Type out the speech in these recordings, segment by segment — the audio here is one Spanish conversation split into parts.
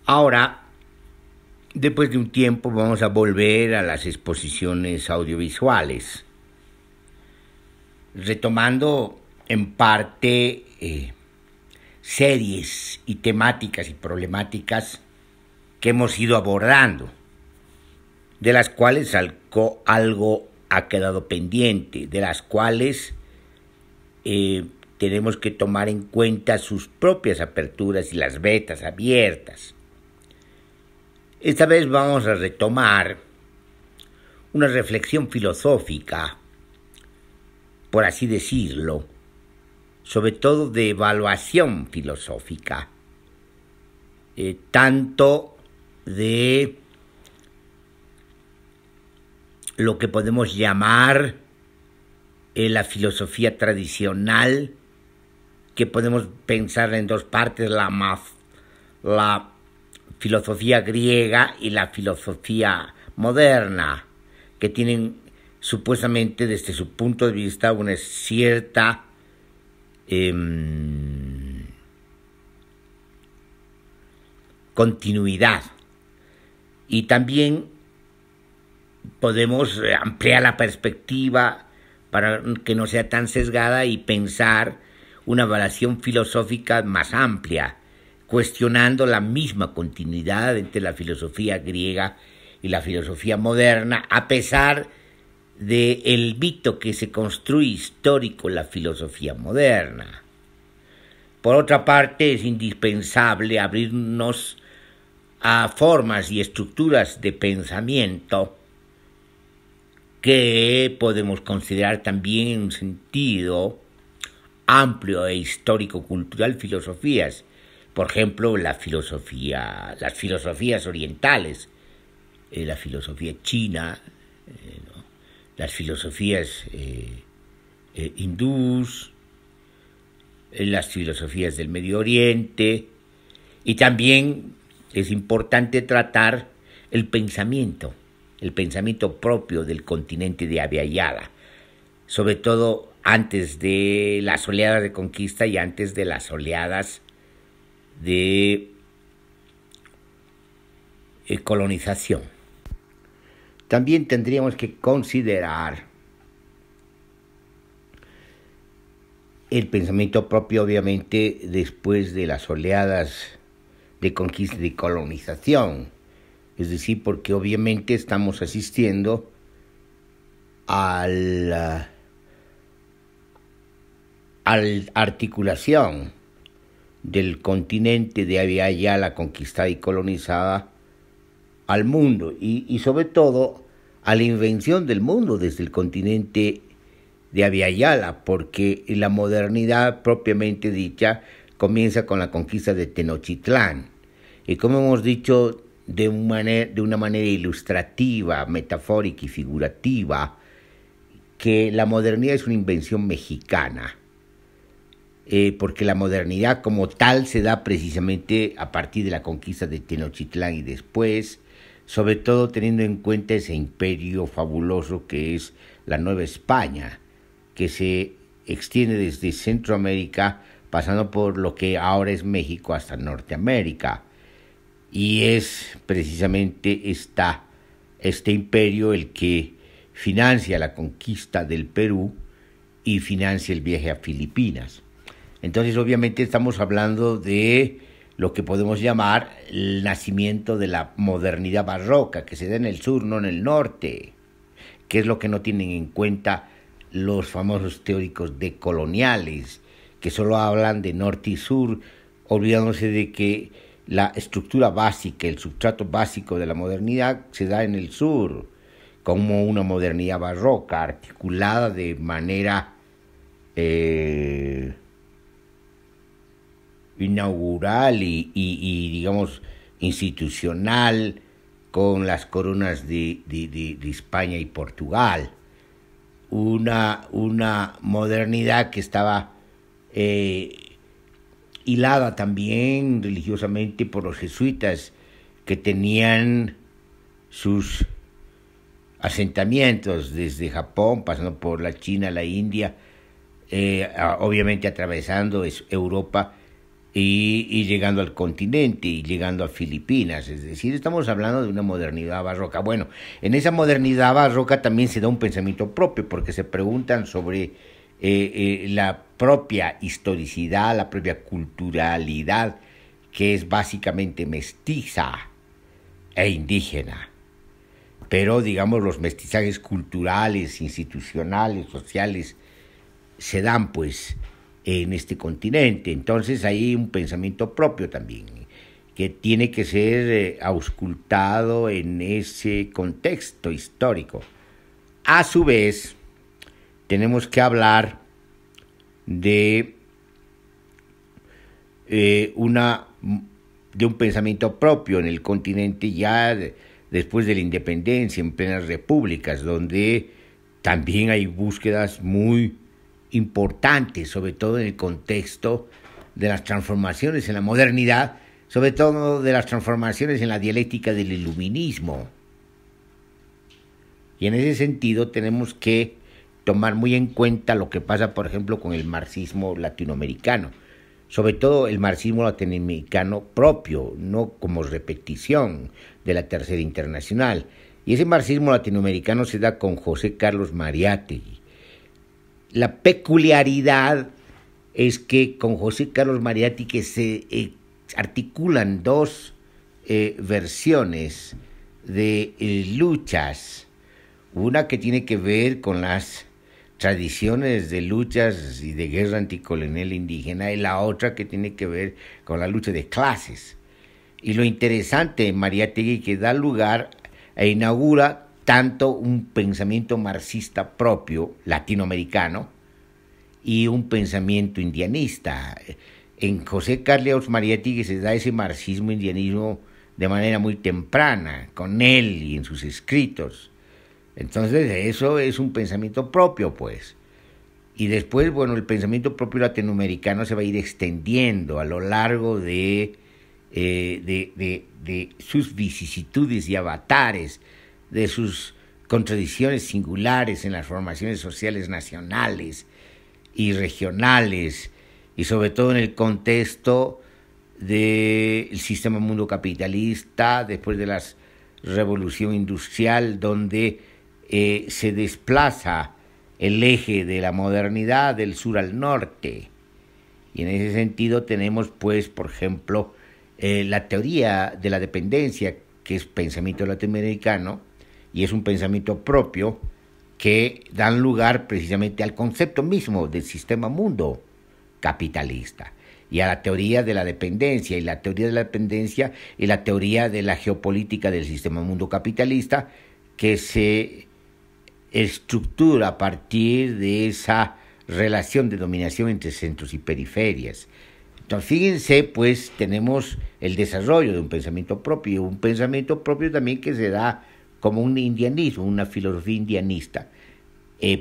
Ahora, después de un tiempo, vamos a volver a las exposiciones audiovisuales, retomando en parte series y temáticas y problemáticas que hemos ido abordando, de las cuales algo ha quedado pendiente, de las cuales tenemos que tomar en cuenta sus propias aperturas y las vetas abiertas. Esta vez vamos a retomar una reflexión filosófica, por así decirlo, sobre todo de evaluación filosófica, tanto de lo que podemos llamar la filosofía tradicional, que podemos pensar en dos partes, la filosofía griega y la filosofía moderna, que tienen supuestamente desde su punto de vista una cierta continuidad. Y también podemos ampliar la perspectiva para que no sea tan sesgada y pensar una evaluación filosófica más amplia, cuestionando la misma continuidad entre la filosofía griega y la filosofía moderna, a pesar del mito que se construye histórico la filosofía moderna. Por otra parte, es indispensable abrirnos a formas y estructuras de pensamiento que podemos considerar también en un sentido amplio e histórico-cultural filosofías. Por ejemplo, las filosofías orientales, la filosofía china, las filosofías hindús, las filosofías del Medio Oriente, y también es importante tratar el pensamiento propio del continente de Abya Yala, sobre todo antes de las oleadas de conquista y antes de las oleadas de colonización. También tendríamos que considerar el pensamiento propio, obviamente, después de las oleadas de conquista y colonización. Es decir, porque obviamente estamos asistiendo a la articulación del continente de Abya Yala conquistada y colonizada al mundo y sobre todo a la invención del mundo desde el continente de Abya Yala, porque la modernidad propiamente dicha comienza con la conquista de Tenochtitlán. Y como hemos dicho de una manera ilustrativa, metafórica y figurativa, que la modernidad es una invención mexicana, porque la modernidad como tal se da precisamente a partir de la conquista de Tenochtitlán y después, sobre todo teniendo en cuenta ese imperio fabuloso que es la Nueva España, que se extiende desde Centroamérica, pasando por lo que ahora es México hasta Norteamérica. Y es precisamente este imperio el que financia la conquista del Perú y financia el viaje a Filipinas. Entonces, obviamente, estamos hablando de lo que podemos llamar el nacimiento de la modernidad barroca, que se da en el sur, no en el norte, que es lo que no tienen en cuenta los famosos teóricos decoloniales, que solo hablan de norte y sur, olvidándose de que la estructura básica, el sustrato básico de la modernidad se da en el sur, como una modernidad barroca, articulada de manera inaugural y digamos institucional, con las coronas de España y Portugal. Una modernidad que estaba hilada también religiosamente por los jesuitas, que tenían sus asentamientos desde Japón, pasando por la China, la India, obviamente atravesando Europa, y llegando al continente y llegando a Filipinas. Es decir, estamos hablando de una modernidad barroca. Bueno, en esa modernidad barroca también se da un pensamiento propio, porque se preguntan sobre la propia historicidad, la propia culturalidad, que es básicamente mestiza e indígena. Pero, digamos, los mestizajes culturales, institucionales, sociales, se dan, pues, en este continente. Entonces hay un pensamiento propio también, que tiene que ser auscultado en ese contexto histórico. A su vez, tenemos que hablar de un pensamiento propio en el continente ya después de la independencia, en plenas repúblicas, donde también hay búsquedas muy importantes, sobre todo en el contexto de las transformaciones en la modernidad, sobre todo de las transformaciones en la dialéctica del iluminismo. Y en ese sentido tenemos que tomar muy en cuenta lo que pasa, por ejemplo, con el marxismo latinoamericano, sobre todo el marxismo latinoamericano propio, no como repetición de la Tercera Internacional. Y ese marxismo latinoamericano se da con José Carlos Mariátegui. La peculiaridad es que con José Carlos Mariátegui se articulan dos versiones de luchas, una que tiene que ver con las tradiciones de luchas y de guerra anticolonial indígena, y la otra que tiene que ver con la lucha de clases. Y lo interesante en Mariátegui que da lugar e inaugura tanto un pensamiento marxista propio, latinoamericano, y un pensamiento indianista. En José Carlos Mariátegui se da ese marxismo-indianismo de manera muy temprana, con él y en sus escritos. Entonces eso es un pensamiento propio, pues. Y después, bueno, el pensamiento propio latinoamericano se va a ir extendiendo a lo largo de sus vicisitudes y avatares, de sus contradicciones singulares en las formaciones sociales nacionales y regionales, y sobre todo en el contexto del sistema mundo capitalista después de la revolución industrial, donde se desplaza el eje de la modernidad del sur al norte. Y en ese sentido tenemos, pues, por ejemplo, la teoría de la dependencia, que es pensamiento latinoamericano, y es un pensamiento propio que dan lugar precisamente al concepto mismo del sistema mundo capitalista, y a la teoría de la dependencia, y la teoría de la dependencia y la teoría de la geopolítica del sistema mundo capitalista, que se estructura a partir de esa relación de dominación entre centros y periferias. Entonces, fíjense, pues, tenemos el desarrollo de un pensamiento propio también que se da como un indianismo, una filosofía indianista.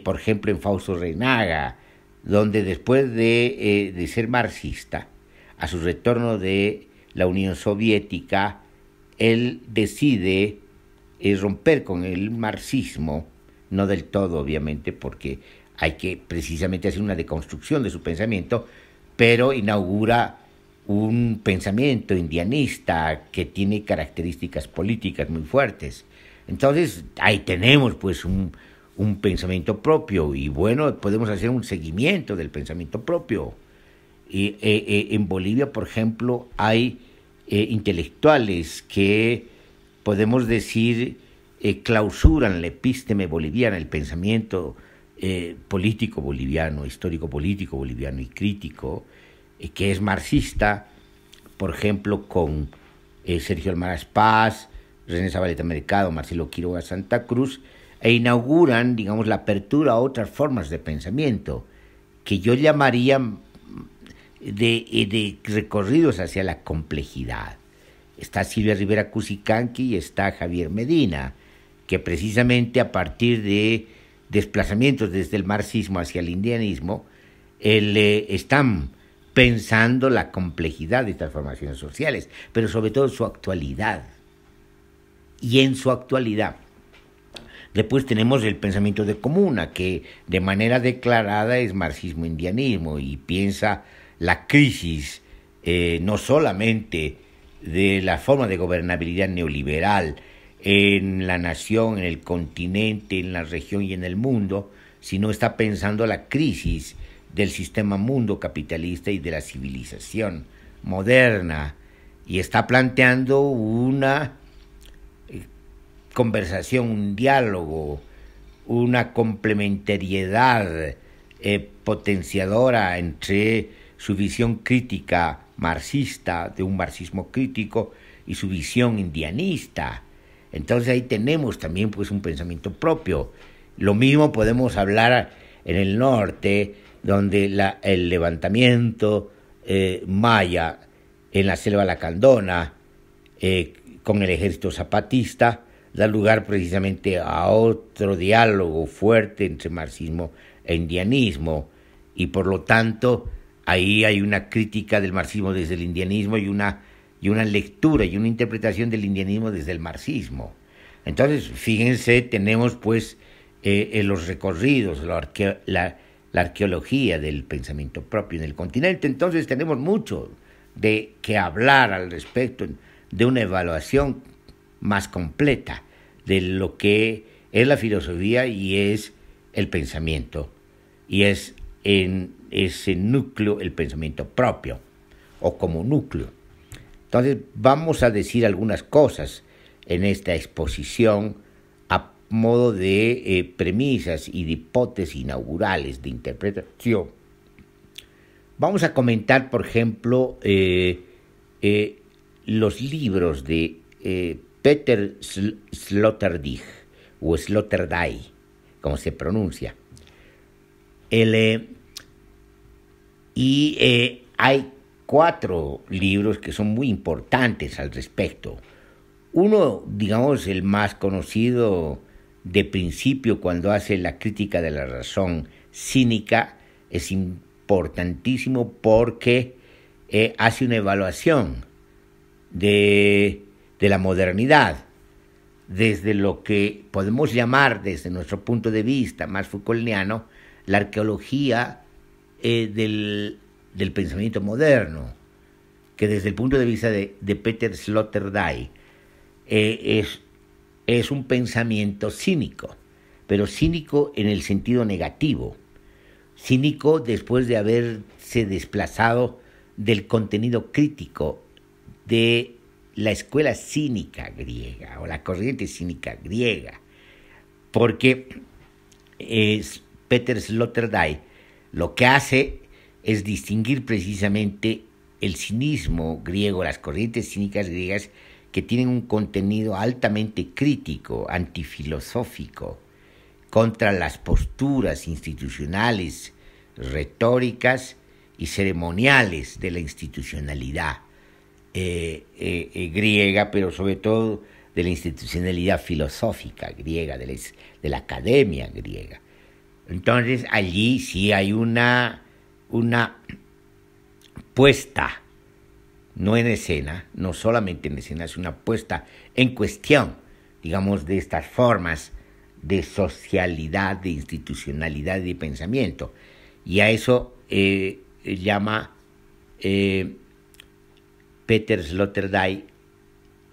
Por ejemplo, en Fausto Reinaga, donde después de ser marxista, a su retorno de la Unión Soviética, él decide romper con el marxismo, no del todo, obviamente, porque hay que precisamente hacer una deconstrucción de su pensamiento, pero inaugura un pensamiento indianista que tiene características políticas muy fuertes. Entonces, ahí tenemos, pues, un pensamiento propio, y bueno, podemos hacer un seguimiento del pensamiento propio. En Bolivia, por ejemplo, hay intelectuales que, podemos decir, clausuran la epísteme boliviana, el pensamiento político boliviano, histórico político boliviano y crítico, que es marxista, por ejemplo, con Sergio Almaraz Paz, René Zabaleta Mercado, Marcelo Quiroga Santa Cruz, e inauguran, digamos, la apertura a otras formas de pensamiento, que yo llamaría de recorridos hacia la complejidad. Está Silvia Rivera Cusicanqui y está Javier Medina, que precisamente a partir de desplazamientos desde el marxismo hacia el indianismo, están pensando la complejidad de estas formaciones sociales, pero sobre todo su actualidad. Y en su actualidad, después tenemos el pensamiento de Comuna, que de manera declarada es marxismo-indianismo y piensa la crisis no solamente de la forma de gobernabilidad neoliberal en la nación, en el continente, en la región y en el mundo, sino está pensando la crisis del sistema mundo capitalista y de la civilización moderna, y está planteando una conversación, un diálogo, una complementariedad potenciadora entre su visión crítica marxista, de un marxismo crítico, y su visión indianista. Entonces ahí tenemos también pues un pensamiento propio. Lo mismo podemos hablar en el norte, donde el levantamiento maya en la selva lacandona con el ejército zapatista da lugar precisamente a otro diálogo fuerte entre marxismo e indianismo, y por lo tanto ahí hay una crítica del marxismo desde el indianismo y una lectura y una interpretación del indianismo desde el marxismo. Entonces, fíjense, tenemos pues en los recorridos, la arqueología del pensamiento propio en el continente. Entonces tenemos mucho de qué hablar al respecto, de una evaluación más completa de lo que es la filosofía y es el pensamiento, y es en ese núcleo el pensamiento propio, o como núcleo. Entonces vamos a decir algunas cosas en esta exposición a modo de premisas y de hipótesis inaugurales de interpretación. Vamos a comentar, por ejemplo, los libros de Peter Sloterdijk, o Sloterdijk, como se pronuncia. Hay 4 libros que son muy importantes al respecto. Uno, digamos, el más conocido de principio, cuando hace la crítica de la razón cínica, es importantísimo porque hace una evaluación de la modernidad, desde lo que podemos llamar, desde nuestro punto de vista más Foucaultiano, la arqueología del pensamiento moderno, que desde el punto de vista de Peter Sloterdijk es un pensamiento cínico, pero cínico en el sentido negativo, cínico después de haberse desplazado del contenido crítico de la escuela cínica griega o la corriente cínica griega, porque Peter Sloterdijk lo que hace es distinguir precisamente el cinismo griego, las corrientes cínicas griegas, que tienen un contenido altamente crítico, antifilosófico, contra las posturas institucionales, retóricas y ceremoniales de la institucionalidad griega, pero sobre todo de la institucionalidad filosófica griega, de la academia griega. Entonces allí sí hay una puesta, no en escena, no solamente en escena, es una puesta en cuestión, digamos, de estas formas de socialidad, de institucionalidad y de pensamiento. Y a eso llama Peter Sloterdijk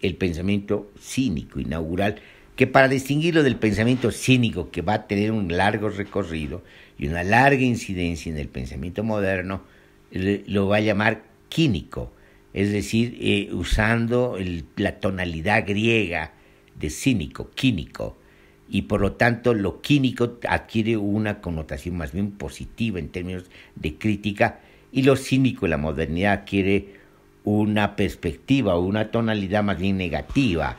el pensamiento cínico inaugural, que para distinguirlo del pensamiento cínico, que va a tener un largo recorrido y una larga incidencia en el pensamiento moderno, lo va a llamar quínico, es decir, usando la tonalidad griega de cínico, quínico, y por lo tanto lo quínico adquiere una connotación más bien positiva en términos de crítica, y lo cínico en la modernidad adquiere una perspectiva o una tonalidad más bien negativa,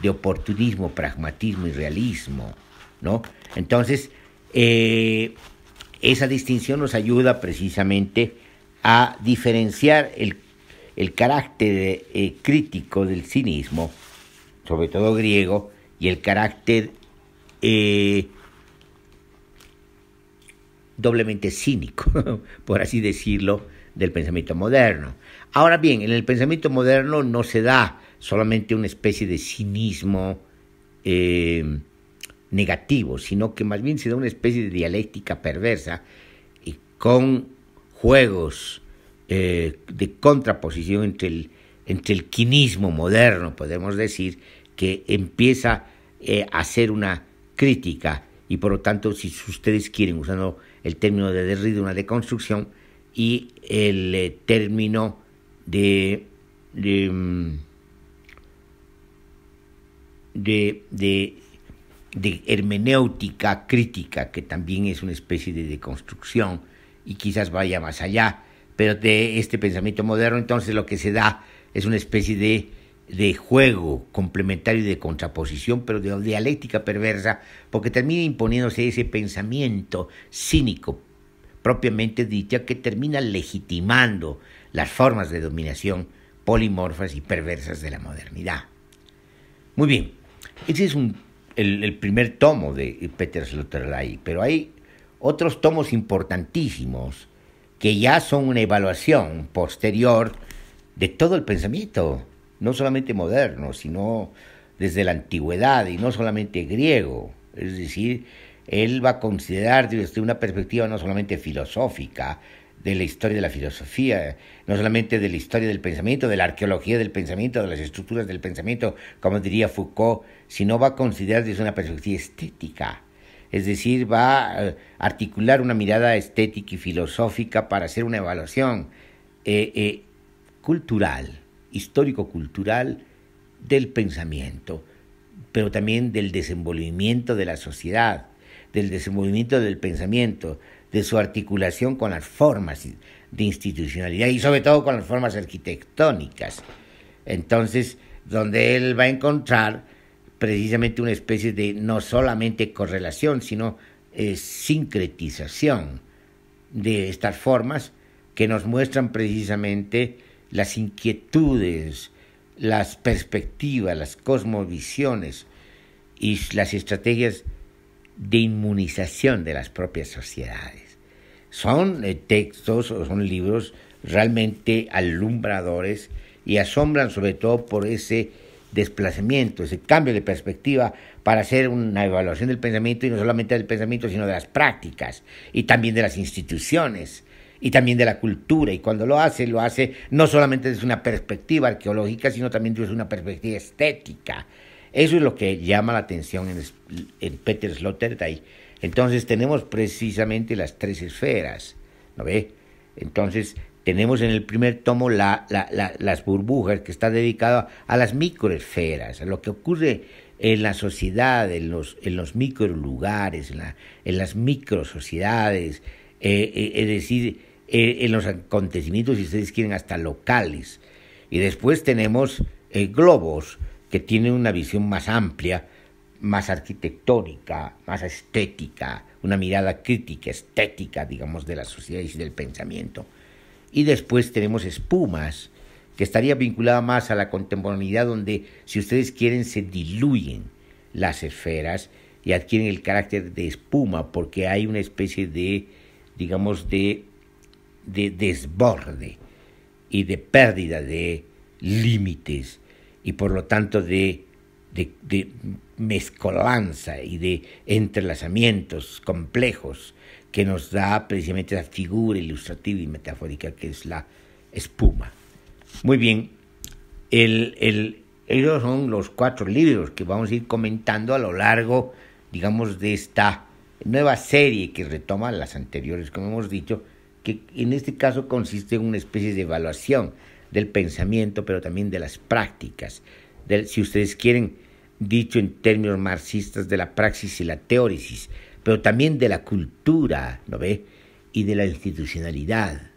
de oportunismo, pragmatismo y realismo, ¿no? Entonces, esa distinción nos ayuda precisamente a diferenciar el carácter crítico del cinismo, sobre todo griego, y el carácter doblemente cínico, por así decirlo, del pensamiento moderno. Ahora bien, en el pensamiento moderno no se da solamente una especie de cinismo negativo, sino que más bien se da una especie de dialéctica perversa con juegos de contraposición entre el quinismo moderno, podemos decir, que empieza a hacer una crítica y por lo tanto, si ustedes quieren, usando el término de Derrida, una deconstrucción, y el término de hermenéutica crítica, que también es una especie de deconstrucción y quizás vaya más allá, pero de este pensamiento moderno, entonces lo que se da es una especie de juego complementario y de contraposición, pero de dialéctica perversa, porque termina imponiéndose ese pensamiento cínico, propiamente dicha, que termina legitimando las formas de dominación polimorfas y perversas de la modernidad. Muy bien, ese es el primer tomo de Peter Sloterdijk, pero hay otros tomos importantísimos que ya son una evaluación posterior de todo el pensamiento, no solamente moderno, sino desde la antigüedad y no solamente griego. Es decir, él va a considerar desde una perspectiva no solamente filosófica, de la historia de la filosofía, no solamente de la historia del pensamiento, de la arqueología del pensamiento, de las estructuras del pensamiento, como diría Foucault, sino va a considerar desde una perspectiva estética. Es decir, va a articular una mirada estética y filosófica para hacer una evaluación cultural, histórico-cultural del pensamiento, pero también del desenvolvimiento de la sociedad, del desenvolvimiento del pensamiento, de su articulación con las formas de institucionalidad y sobre todo con las formas arquitectónicas. Entonces, donde él va a encontrar precisamente una especie de no solamente correlación, sino sincretización de estas formas que nos muestran precisamente las inquietudes, las perspectivas, las cosmovisiones y las estrategias de inmunización de las propias sociedades. Son textos o son libros realmente alumbradores y asombran sobre todo por ese desplazamiento, ese cambio de perspectiva para hacer una evaluación del pensamiento, y no solamente del pensamiento, sino de las prácticas y también de las instituciones y también de la cultura, y cuando lo hace no solamente desde una perspectiva arqueológica, sino también desde una perspectiva estética. Eso es lo que llama la atención en Peter Sloterdijk. Entonces tenemos precisamente las tres esferas, ¿no ve? Entonces tenemos en el primer tomo las burbujas, que está dedicado a las microesferas, a lo que ocurre en la sociedad, en los microlugares, en las microsociedades, es decir, en los acontecimientos, si ustedes quieren, hasta locales. Y después tenemos globos, que tienen una visión más amplia, más arquitectónica, más estética, una mirada crítica, estética, digamos, de las sociedades y del pensamiento. Y después tenemos espumas, que estaría vinculada más a la contemporaneidad, donde, si ustedes quieren, se diluyen las esferas y adquieren el carácter de espuma, porque hay una especie de, digamos, de desborde y de pérdida de límites, y por lo tanto de mezcolanza y de entrelazamientos complejos que nos da precisamente esa figura ilustrativa y metafórica que es la espuma. Muy bien, ellos son los 4 libros que vamos a ir comentando a lo largo, digamos, de esta nueva serie que retoma las anteriores, como hemos dicho, que en este caso consiste en una especie de evaluación del pensamiento, pero también de las prácticas, si ustedes quieren, dicho en términos marxistas, de la praxis y la teórisis, pero también de la cultura, ¿no ve? Y de la institucionalidad,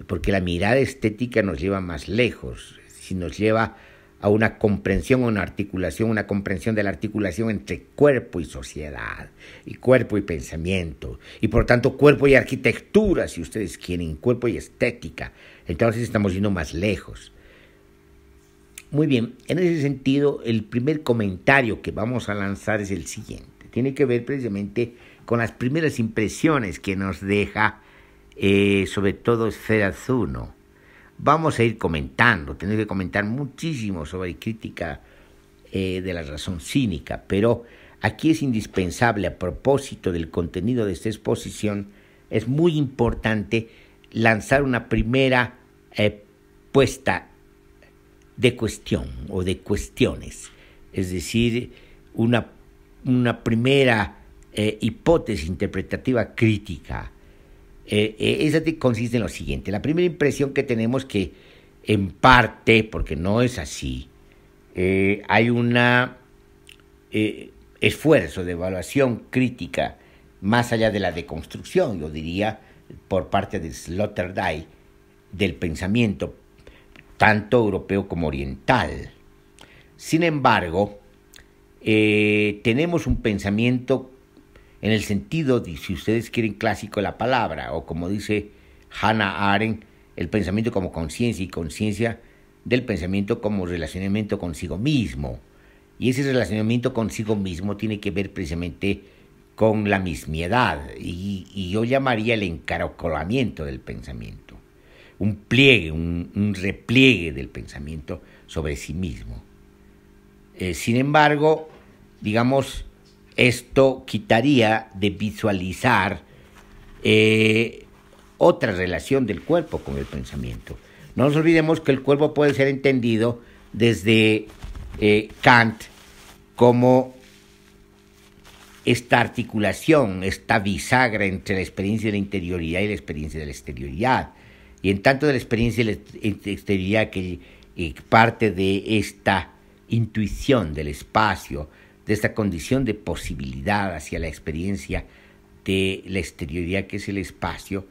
porque la mirada estética nos lleva más lejos, si nos lleva a una comprensión, a una articulación, una comprensión de la articulación entre cuerpo y sociedad, y cuerpo y pensamiento, y por tanto cuerpo y arquitectura, si ustedes quieren, cuerpo y estética. Entonces estamos yendo más lejos. Muy bien, en ese sentido, el primer comentario que vamos a lanzar es el siguiente. Tiene que ver precisamente con las primeras impresiones que nos deja, sobre todo Sferazuno. Vamos a ir comentando, tenemos que comentar muchísimo sobre crítica de la razón cínica, pero aquí es indispensable, a propósito del contenido de esta exposición, es muy importante lanzar una primera puesta de cuestión o de cuestiones, es decir, una primera hipótesis interpretativa crítica. Esa consiste en lo siguiente: la primera impresión que tenemos, que en parte, porque no es así, hay un esfuerzo de evaluación crítica más allá de la deconstrucción, yo diría, por parte de Sloterdijk, del pensamiento tanto europeo como oriental. Sin embargo, tenemos un pensamiento en el sentido de, si ustedes quieren, clásico de la palabra, o como dice Hannah Arendt, el pensamiento como conciencia, y conciencia del pensamiento como relacionamiento consigo mismo. Y ese relacionamiento consigo mismo tiene que ver precisamente con la mismiedad, y yo llamaría el encaracolamiento del pensamiento, un pliegue, un repliegue del pensamiento sobre sí mismo. Sin embargo, digamos, esto quitaría de visualizar otra relación del cuerpo con el pensamiento. No nos olvidemos que el cuerpo puede ser entendido desde Kant como esta articulación, esta bisagra entre la experiencia de la interioridad y la experiencia de la exterioridad. Y en tanto de la experiencia de la exterioridad, que parte de esta intuición del espacio, de esta condición de posibilidad hacia la experiencia de la exterioridad, que es el espacio,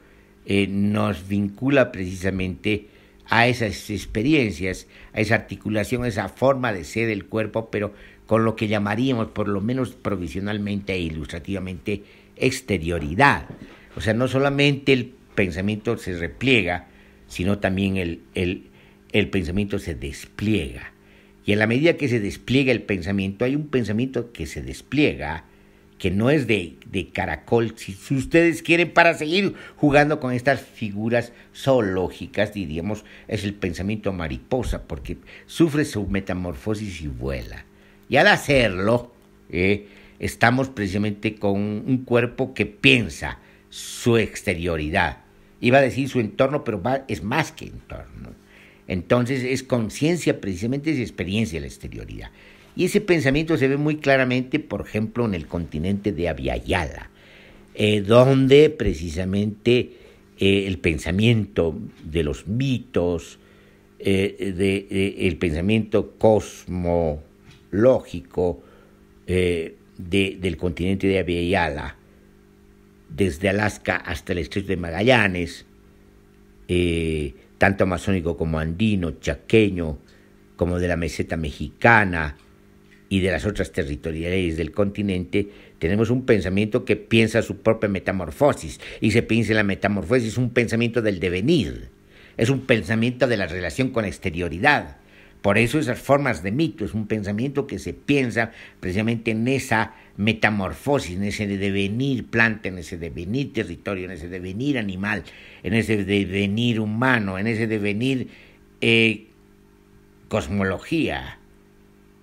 nos vincula precisamente a esas experiencias, a esa articulación, a esa forma de ser el cuerpo, pero con lo que llamaríamos, por lo menos provisionalmente e ilustrativamente, exterioridad. O sea, no solamente el pensamiento se repliega, sino también el pensamiento se despliega. Y en la medida que se despliega el pensamiento, hay un pensamiento que se despliega, que no es de caracol, si ustedes quieren, para seguir jugando con estas figuras zoológicas, diríamos, es el pensamiento mariposa, porque sufre su metamorfosis y vuela. Y al hacerlo, estamos precisamente con un cuerpo que piensa su exterioridad. Iba a decir su entorno, pero es más que entorno. Entonces es conciencia, precisamente es experiencia de la exterioridad. Y ese pensamiento se ve muy claramente, por ejemplo, en el continente de Abya-Yala, donde precisamente el pensamiento de los mitos, el pensamiento cosmológico del continente de Abya-Yala, desde Alaska hasta el estrecho de Magallanes, tanto amazónico como andino, chaqueño, como de la meseta mexicana y de las otras territorialidades del continente, tenemos un pensamiento que piensa su propia metamorfosis, y se piensa en la metamorfosis, un pensamiento del devenir, es un pensamiento de la relación con la exterioridad. Por eso esas formas de mito, es un pensamiento que se piensa precisamente en esa metamorfosis, en ese devenir planta, en ese devenir territorio, en ese devenir animal, en ese devenir humano, en ese devenir cosmología,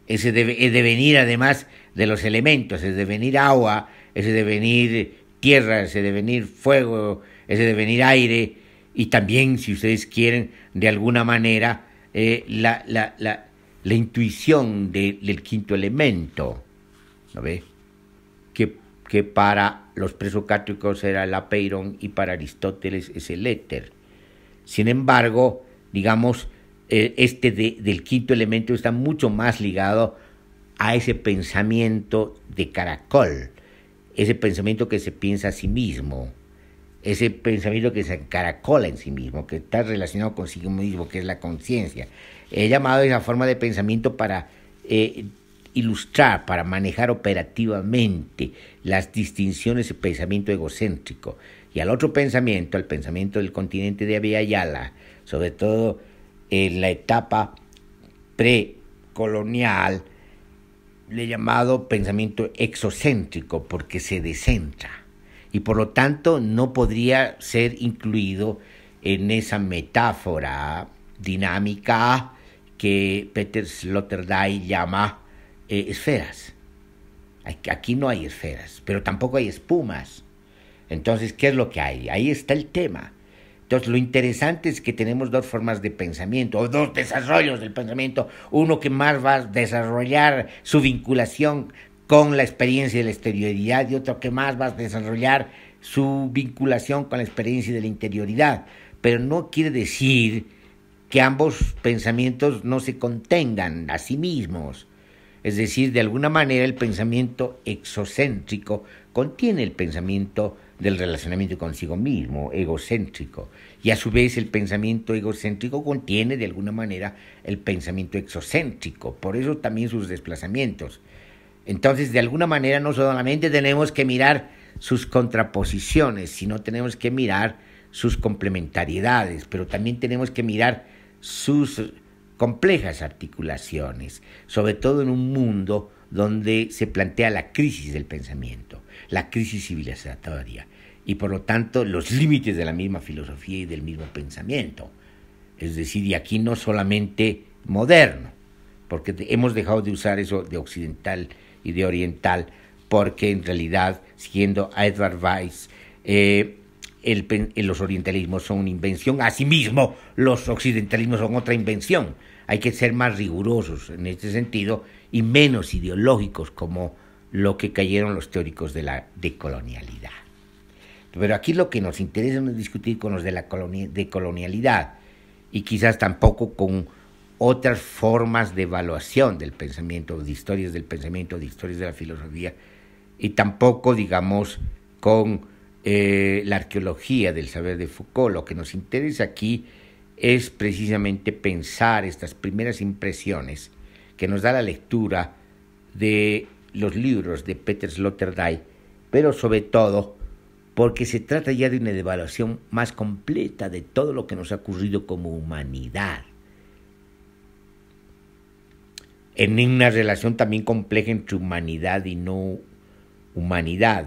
ese devenir además de los elementos, ese devenir agua, ese devenir tierra, ese devenir fuego, ese devenir aire, y también, si ustedes quieren, de alguna manera, la intuición del quinto elemento, ¿no ve? Que para los presocráticos era el apeiron y para Aristóteles es el éter. Sin embargo, digamos, del quinto elemento está mucho más ligado a ese pensamiento de caracol, ese pensamiento que se piensa a sí mismo, ese pensamiento que se encaracola en sí mismo, que está relacionado consigo mismo, que es la conciencia. He llamado esa forma de pensamiento para ilustrar, para manejar operativamente las distinciones de pensamiento egocéntrico. Y al otro pensamiento, al pensamiento del continente de Abya-Yala, sobre todo en la etapa precolonial, le he llamado pensamiento exocéntrico, porque se descentra, y por lo tanto no podría ser incluido en esa metáfora dinámica que Peter Sloterdijk llama esferas. Aquí no hay esferas, pero tampoco hay espumas. Entonces, ¿qué es lo que hay? Ahí está el tema. Entonces, lo interesante es que tenemos dos formas de pensamiento, o dos desarrollos del pensamiento, uno que más va a desarrollar su vinculación con la experiencia de la exterioridad y otro que más va a desarrollar su vinculación con la experiencia de la interioridad. Pero no quiere decir que ambos pensamientos no se contengan a sí mismos. Es decir, de alguna manera el pensamiento exocéntrico contiene el pensamiento del relacionamiento consigo mismo, egocéntrico, y a su vez el pensamiento egocéntrico contiene de alguna manera el pensamiento exocéntrico, por eso también sus desplazamientos. Entonces, de alguna manera no solamente tenemos que mirar sus contraposiciones, sino tenemos que mirar sus complementariedades, pero también tenemos que mirar sus complejas articulaciones, sobre todo en un mundo donde se plantea la crisis del pensamiento, la crisis civilizatoria, y por lo tanto los límites de la misma filosofía y del mismo pensamiento. Es decir, y aquí no solamente moderno, porque hemos dejado de usar eso de occidental y de oriental, porque en realidad, siguiendo a Edward Weiss, los orientalismos son una invención, asimismo los occidentalismos son otra invención. Hay que ser más rigurosos en este sentido y menos ideológicos como lo que cayeron los teóricos de la decolonialidad. Pero aquí lo que nos interesa no es discutir con los de la decolonialidad y quizás tampoco con otras formas de evaluación del pensamiento, de historias del pensamiento, de historias de la filosofía, y tampoco, digamos, con la arqueología del saber de Foucault. Lo que nos interesa aquí es precisamente pensar estas primeras impresiones que nos da la lectura de los libros de Peter Sloterdijk, pero sobre todo porque se trata ya de una evaluación más completa de todo lo que nos ha ocurrido como humanidad, en una relación también compleja entre humanidad y no humanidad,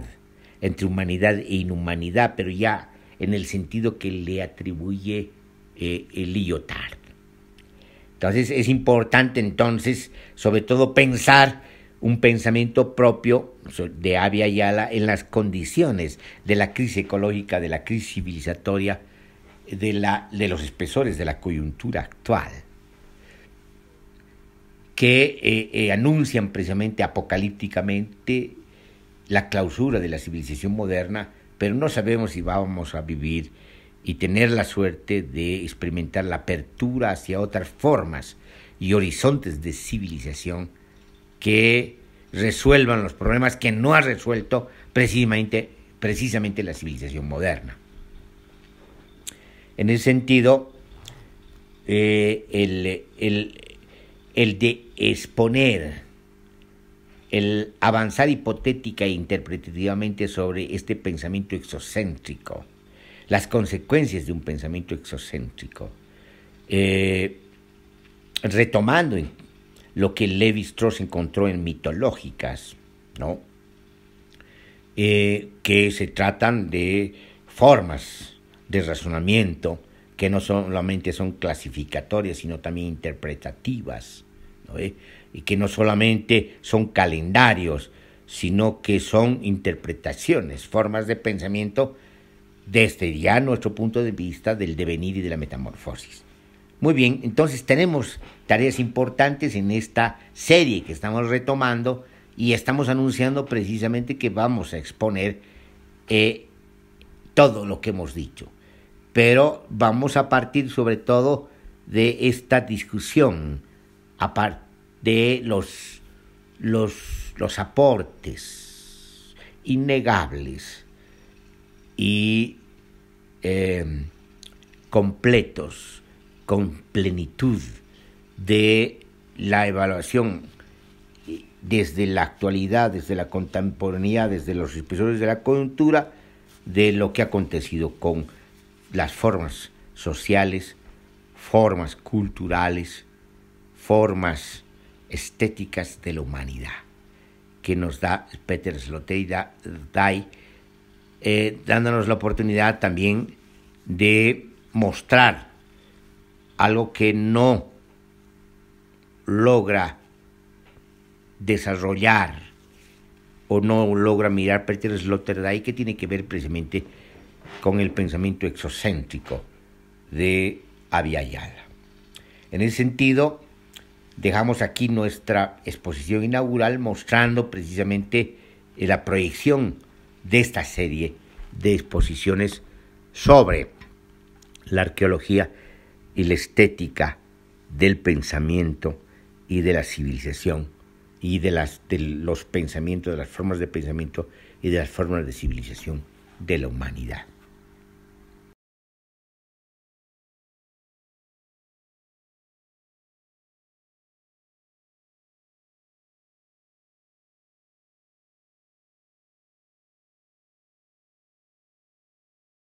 entre humanidad e inhumanidad, pero ya en el sentido que le atribuye Lyotard. Entonces es importante entonces, sobre todo, pensar un pensamiento propio de Abya Yala en las condiciones de la crisis ecológica, de la crisis civilizatoria, de los espesores de la coyuntura actual, que anuncian precisamente apocalípticamente la clausura de la civilización moderna, pero no sabemos si vamos a vivir y tener la suerte de experimentar la apertura hacia otras formas y horizontes de civilización que resuelvan los problemas que no ha resuelto precisamente la civilización moderna. En ese sentido, el de exponer, el avanzar hipotética e interpretativamente sobre este pensamiento exocéntrico, las consecuencias de un pensamiento exocéntrico, retomando lo que Lévi-Strauss encontró en mitológicas, ¿no? Que se tratan de formas de razonamiento que no solamente son clasificatorias, sino también interpretativas, ¿no? Y que no solamente son calendarios, sino que son interpretaciones, formas de pensamiento desde ya nuestro punto de vista del devenir y de la metamorfosis. Muy bien, entonces tenemos tareas importantes en esta serie que estamos retomando y estamos anunciando precisamente que vamos a exponer todo lo que hemos dicho. Pero vamos a partir sobre todo de esta discusión, de los aportes innegables y completos, con plenitud, de la evaluación desde la actualidad, desde la contemporaneidad, desde los espesores de la coyuntura, de lo que ha acontecido con las formas sociales, formas culturales, formas estéticas de la humanidad, que nos da Peter Sloterdijk, dándonos la oportunidad también de mostrar algo que no logra desarrollar o no logra mirar Peter Sloterdijk, que tiene que ver precisamente con el pensamiento exocéntrico de Abya Yala. En ese sentido, dejamos aquí nuestra exposición inaugural mostrando precisamente la proyección de esta serie de exposiciones sobre la arqueología y la estética del pensamiento y de la civilización y de los pensamientos, de las formas de pensamiento y de las formas de civilización de la humanidad.